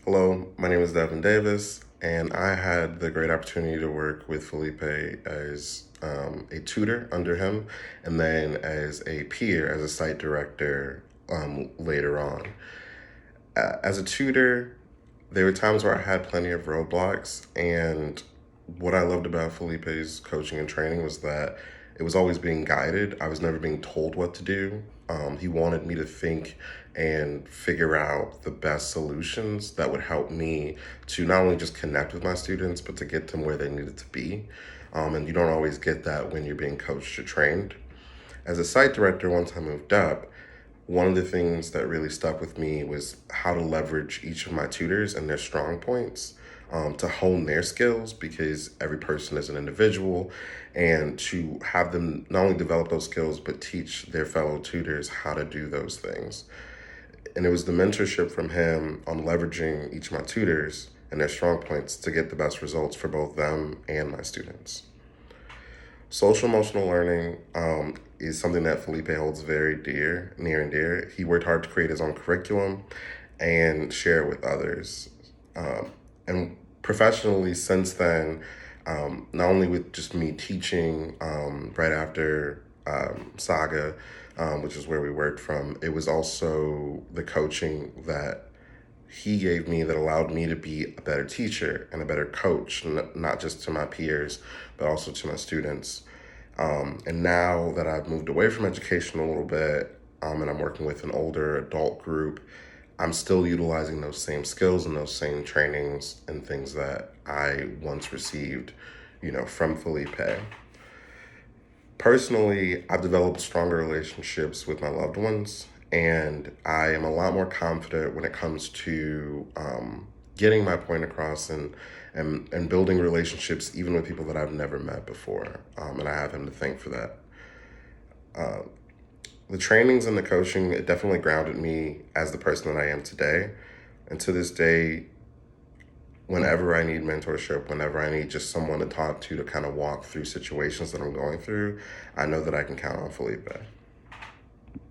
Hello, my name is Devin Davis, and I had the great opportunity to work with Felipe as a tutor under him, and then as a peer, as a site director later on. As a tutor, there were times where I had plenty of roadblocks, and what I loved about Felipe's coaching and training was that it was always being guided. I was never being told what to do. He wanted me to think and figure out the best solutions that would help me to not only just connect with my students, but to get them where they needed to be. And you don't always get that when you're being coached or trained. As a site director, once I moved up, one of the things that really stuck with me was how to leverage each of my tutors and their strong points to hone their skills, because every person is an individual, and to have them not only develop those skills but teach their fellow tutors how to do those things. And it was the mentorship from him on leveraging each of my tutors and their strong points to get the best results for both them and my students. Social emotional learning is something that Felipe holds very near and dear. He worked hard to create his own curriculum and share it with others. And professionally, since then, not only with just me teaching right after Saga, which is where we worked from, it was also the coaching that he gave me that allowed me to be a better teacher and a better coach, not just to my peers, but also to my students. And now that I've moved away from education a little bit, and I'm working with an older adult group, I'm still utilizing those same skills and those same trainings and things that I once received, from Felipe. Personally, I've developed stronger relationships with my loved ones, and I am a lot more confident when it comes to getting my point across and building relationships even with people that I've never met before. And I have him to thank for that. The trainings and the coaching, it definitely grounded me as the person that I am today. And to this day, whenever I need mentorship, whenever I need just someone to talk to kind of walk through situations that I'm going through, I know that I can count on Felipe.